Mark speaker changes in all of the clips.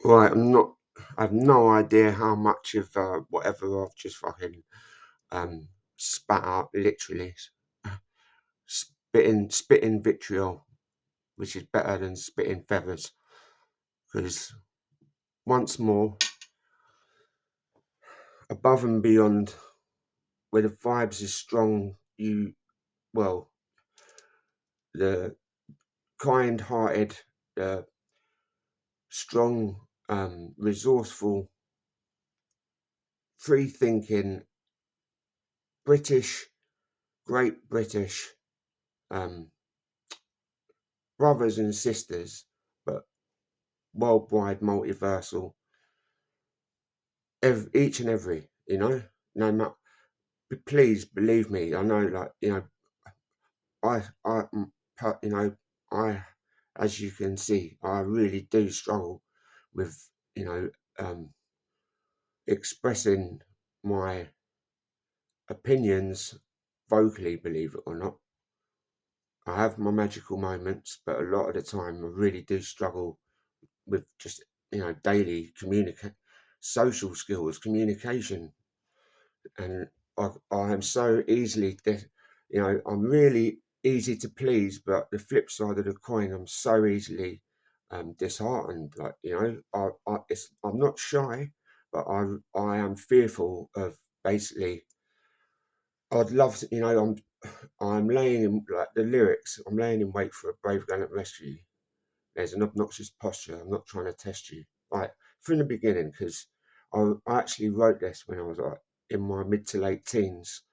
Speaker 1: Right, I have no idea how much of whatever I've just fucking spat out, literally spitting vitriol, which is better than spitting feathers. Because once more, above and beyond, where the vibes is strong, well, the kind-hearted, the strong, resourceful, free-thinking British, great British um, brothers and sisters, but worldwide, multiversal, each and every, no matter. Please believe me. I know, like, I, you know, I, as you can see, I really do struggle with, you know, um, expressing my opinions vocally. Believe it or not, I have my magical moments, but a lot of the time, I really do struggle with just, daily social skills, communication, and I am so easily, I'm really easy to please, but the flip side of the coin, I'm so easily disheartened. Like, I'm not shy, but I am fearful of basically. I'd love to, I'm laying in like the lyrics. I'm laying in wait for a brave gallant rescue. There's an obnoxious posture. I'm not trying to test you. Like from the beginning, because I actually wrote this when I was like in my mid to late teens,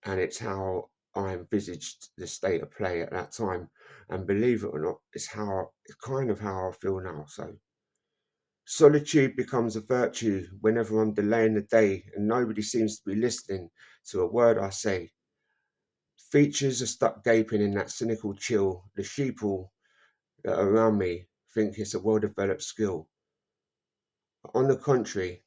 Speaker 1: and it's how I envisaged the state of play at that time. And believe it or not, it's kind of how I feel now. So solitude becomes a virtue whenever I'm delaying the day and nobody seems to be listening to a word I say. Features are stuck gaping in that cynical chill. The sheeple that are around me think it's a well developed skill. On the contrary,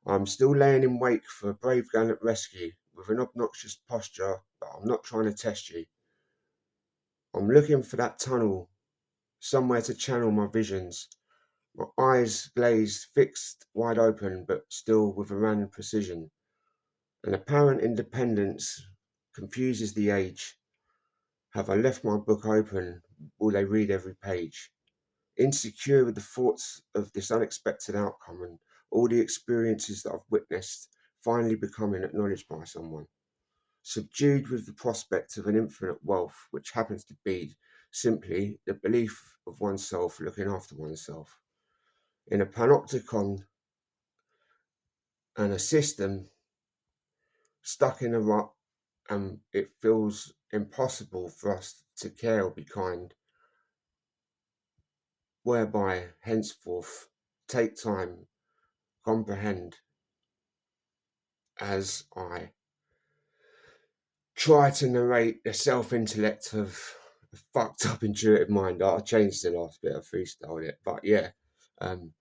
Speaker 1: I'm still laying in wait for a brave gallant rescue with an obnoxious posture, but I'm not trying to test you. I'm looking for that tunnel, somewhere to channel my visions. My eyes glazed, fixed, wide open, but still with a random precision. An apparent independence confuses the age. Have I left my book open? Will they read every page? Insecure with the thoughts of this unexpected outcome and all the experiences that I've witnessed finally becoming acknowledged by someone. Subdued with the prospect of an infinite wealth, which happens to be simply the belief of oneself looking after oneself. In a panopticon and a system stuck in a rut, and it feels impossible for us to care or be kind, whereby henceforth take time, comprehend as I try to narrate the self-intellect of a fucked up intuitive mind. I changed the last bit, I freestyled it, but yeah, um,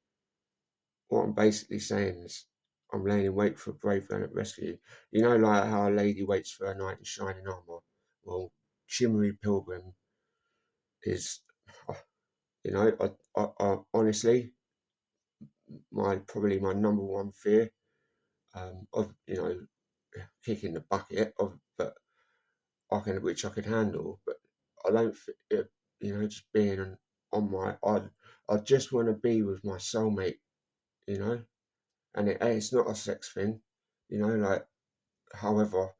Speaker 1: what I'm basically saying is I'm laying in wait for a brave man at rescue. You know, like how a lady waits for a knight in shining armour. Well, Shhimmery Pilgrim is, I honestly, probably my number one fear of, kicking the bucket of, but which I could handle, but I don't, just being on I just want to be with my soulmate, you know, and it's not a sex thing, like, however,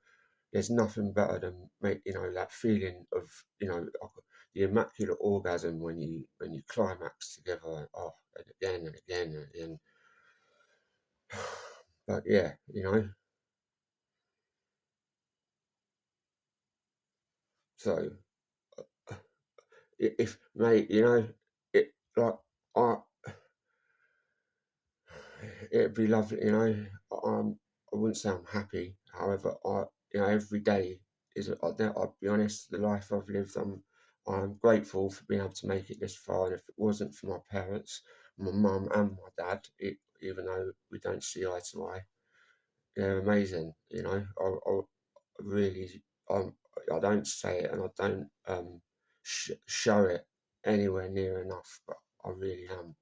Speaker 1: there's nothing better than that feeling of, the immaculate orgasm when you climax together, oh, and again and again and again. But yeah, so if mate, it like I it'd be lovely, I wouldn't say I'm happy. However, every day is, I'll be honest, the life I've lived, I'm grateful for being able to make it this far. And if it wasn't for my parents, my mum and my dad, even though we don't see eye to eye, they're amazing. I really, I don't say it and I don't show it anywhere near enough, but I really am.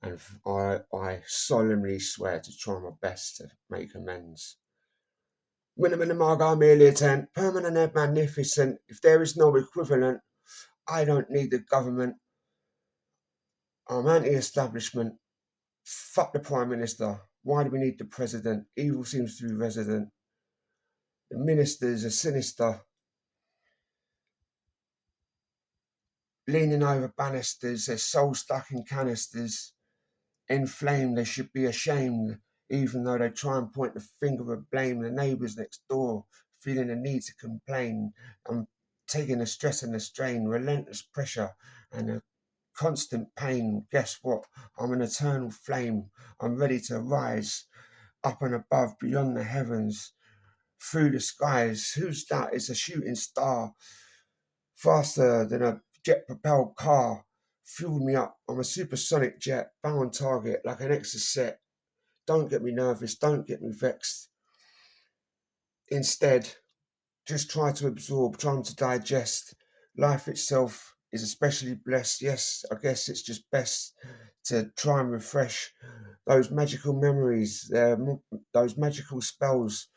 Speaker 1: and I solemnly swear to try my best to make amends. Minimum amalgam militant, permanent and magnificent. If there is no equivalent, I don't need the government. I'm anti-establishment. Fuck the Prime Minister. Why do we need the President? Evil seems to be resident. The ministers are sinister, leaning over banisters, their souls stuck in canisters. Inflamed, they should be ashamed, even though they try and point the finger of blame. The neighbours next door feeling the need to complain. I'm taking the stress and the strain, relentless pressure and a constant pain. Guess what? I'm an eternal flame. I'm ready to rise up and above, beyond the heavens, through the skies. Who's that? It's a shooting star, faster than a jet-propelled car. Fueled me up. I'm a supersonic jet, bang on target like an exocet. Don't get me nervous, don't get me vexed. Instead, just try to absorb, try to digest. Life itself is especially blessed. Yes, I guess it's just best to try and refresh those magical memories, those magical spells.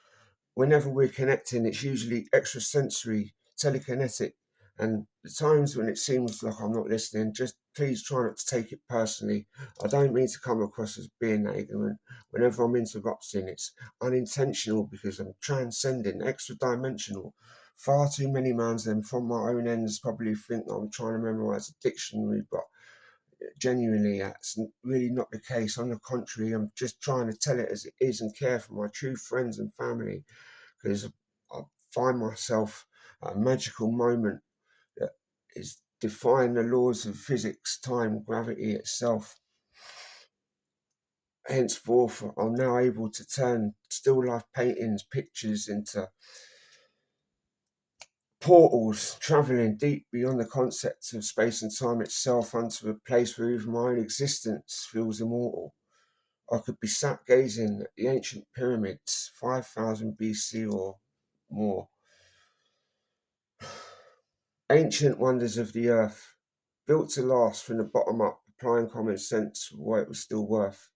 Speaker 1: Whenever we're connecting, it's usually extrasensory, telekinetic. And the times when it seems like I'm not listening, just please try not to take it personally. I don't mean to come across as being ignorant. Whenever I'm interrupting, it's unintentional because I'm transcending, extra dimensional. Far too many mans then from my own ends probably think that I'm trying to memorize a dictionary, but genuinely that's really not the case. On the contrary, I'm just trying to tell it as it is and care for my true friends and family, because I find myself at a magical moment that is defying the laws of physics, time, gravity itself. Henceforth, I'm now able to turn still life paintings, pictures into portals, travelling deep beyond the concept of space and time itself, onto a place where even my own existence feels immortal. I could be sat gazing at the ancient pyramids, 5000 BC or more. Ancient wonders of the earth, built to last from the bottom up, applying common sense for what it was still worth.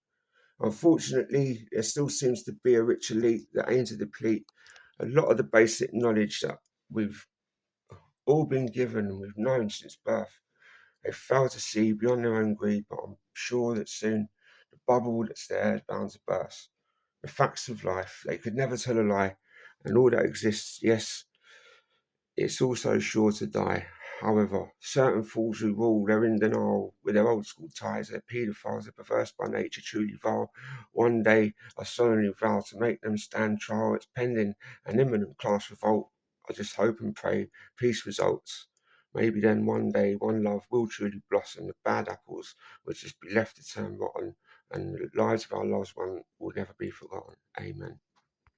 Speaker 1: Unfortunately, there still seems to be a rich elite that aim to deplete a lot of the basic knowledge that we've all been given and we've known since birth. They fail to see beyond their own greed, but I'm sure that soon the bubble that's there is bound to burst. The facts of life, they could never tell a lie, and all that exists, yes, it's also sure to die. However, certain fools who rule, they're in denial with their old school ties. They're paedophiles, they're perverse by nature, truly vile. One day, I solemnly vow to make them stand trial. It's pending an imminent class revolt. I just hope and pray peace results. Maybe then one day, one love will truly blossom. The bad apples will just be left to turn rotten, and the lives of our loved one will never be forgotten. Amen.